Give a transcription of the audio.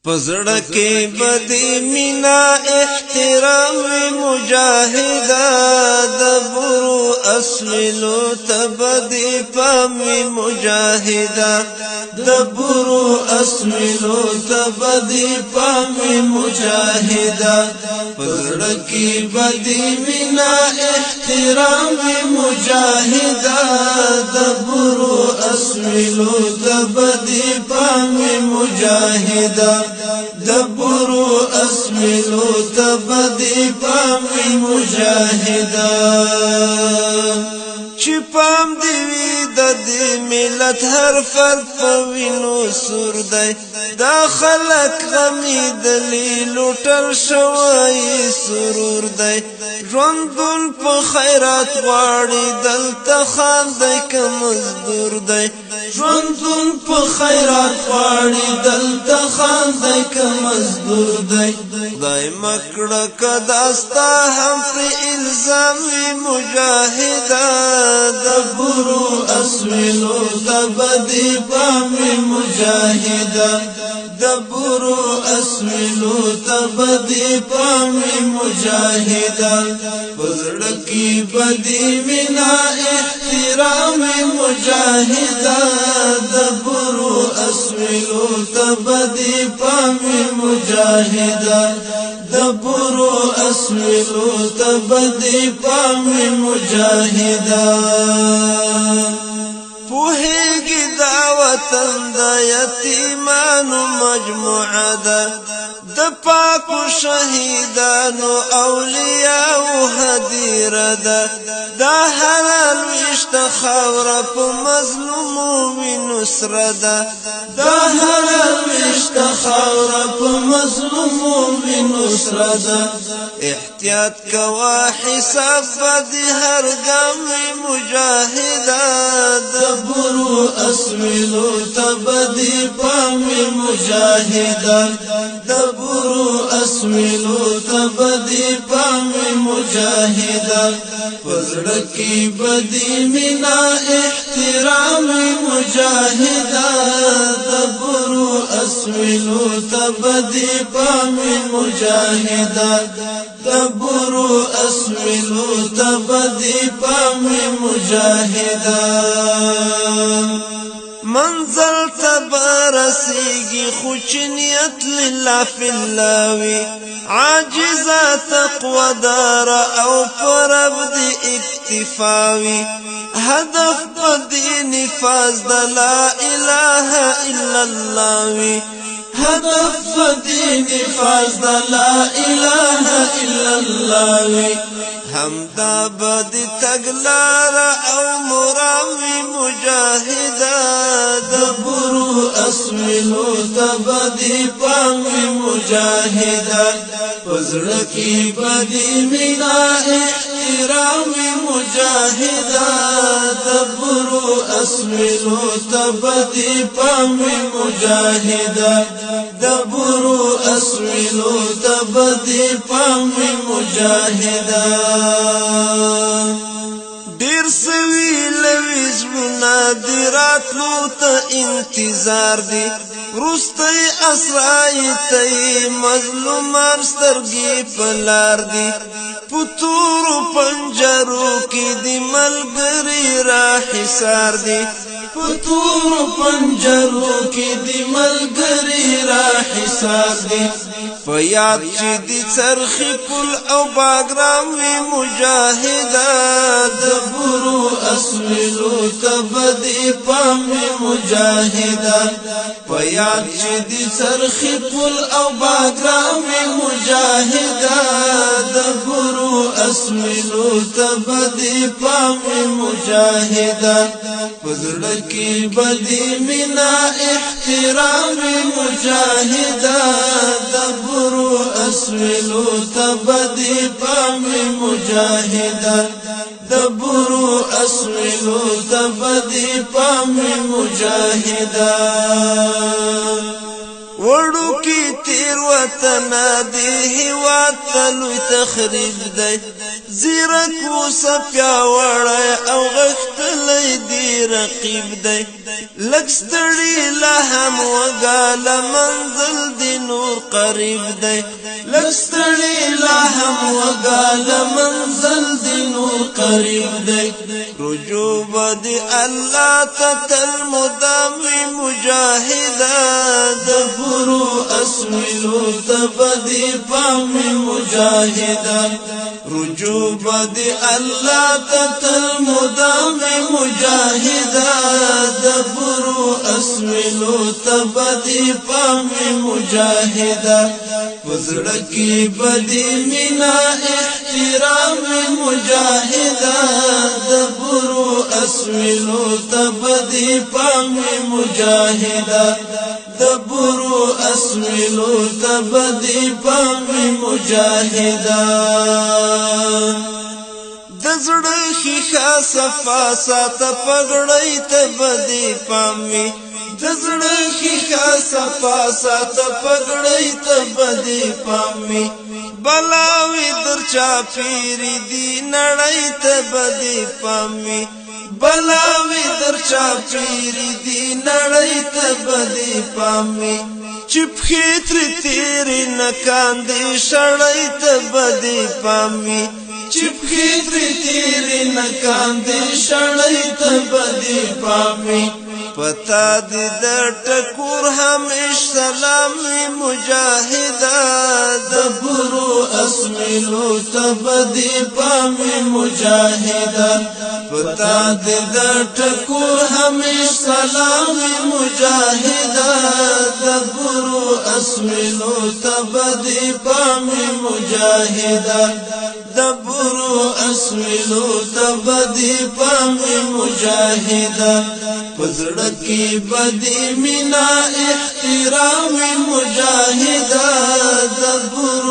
پزړه کې بدی مینا احترام مجاهدا دبرو اسولو تبدی پام مجاهدا دبرو اسولو تبدی پام مجاهدا پزړه کې بدی مینا احترام مجاهدا دبرو اسولو تبدی پام مجاهدا دبرو اسملو تبدی پام مجاهدا چی پام دیوی د دې ملت هر فرد پوینو سور دی دا خلق غمی دلی لوټل شوی سرور دی ژوندون په خیرات غواړي دلته خاندي که مزدور دی ژوندون په خیرات غواړي دلته خاندي که مزدور دی خدای مکړه که داستا هم پر الزام وي مجاهده دبرو اسولو تبدی پام مجاهده دبرو اسولو تبدی پام مجاهده پزړه کې بدی مینا احترام مجاهده دبرو اسولو تبدی پام مجاهده دبرو اسولو تبدی پام مجاهده پوهیږي دا وطن د یتیمانو مجموعه ده د پاکو شهیدانو اولیاء هدیره ده دا حلال وشت خاوره په مظلومو وینو سره ده دا حلال وشت خاوره په مظلومو وینو سره ده احتیاط کوا حساب بدی هر ګام مجاهده دبرو اسولو تبدی پام مجاهده دبرو اسولو تبدی پام مجاهده پزړه کې بدی مینا احترام مجاهده دبرو اسولو تبدی پام مجاهده دبرو اسولو تبدی پام مجاهده منزل تبرسیگی خوچ نیت لله فی اللهوی عاجزا تقوی دار او پرب دی اکتفاوی هدف بدی نفاذ د لا اله الا اللهوی هدف بدی نفاذ د لا اله الا اللهوی همدا بدی تگلار او مراوی مجاهده دبرو اسولو تبدی پام مجاهده پزړه کې بدی مینا احترام مجاهده دبرو اسولو تبدی پام مجاهده دبرو اسولو تبدی پام مجاهده ډیر سوي لويز منادرات لو ته انتظار دي رستي اسرای ته مظلومان سترګي پلار دي پتور پنجرو کې دي ملګری را حصار دي پتور پنجرو کې دي ملګری را حصار دي فیاد چې دي څرخي پل او باګرام وی مجاهده دبرو اسولو تبدی پام مجاهده فیاد چې دي څرخي پل او باګرام وی مجاهده دبرو اسولو تبدی پام مجاهده پزړه کې بدی مینا احترام مجاهده دبرو اسولو تبدی پام مجاهده دبرو اسولو تبدی پام مجاهده وړو کې تیر وطن دی هیواد تلوي تخریب دی زیرک وسپیا وړای او غختلې دی رقیب دی لګستړي لا هم وګاله منزل دین نور قریب دی لستړي لا هم وګال منزل دی نور قریب دی رجوع بدی الله تتل مداوی مجاهدا دبرو اسویلو تبدی پامی مجاهدا رجوع بدی الله تتل مداوی مجاهدا دبرو اسویلو تبدی پامی مجاهدا وزړکی بدی مینا احترام مجاهدا دبرو اسویلو تبدی پامی مجاهدا دبرو اسویلو تبدی پامی مجاهدا دزړه خیخه صفا سات پګړی تبدی پامی دزړه خیخه صفا سات پګړی تبدی پامی بلاوی درچا پیری دی نړی تبدی پامی بلاوی درچا پیری دی نړی تبدی پامی چپ خیتر تیری نکاندی شړی تبدی پامی چپ خیتر تیری نکاندی شړی تبدی پامی پتا دی در ټکور همیش سلامی مجاهدا دبرو اسمیلو تبدی پامی مجاهدا پتا دی در ټکور همیش سلامی مجاهدا دبرو اسمیلو تبدی پامی مجاهدا دبرو اسمیلو تبدی پامی مجاهدا پزړکی بدی مینا احترام مجاهدا دبرو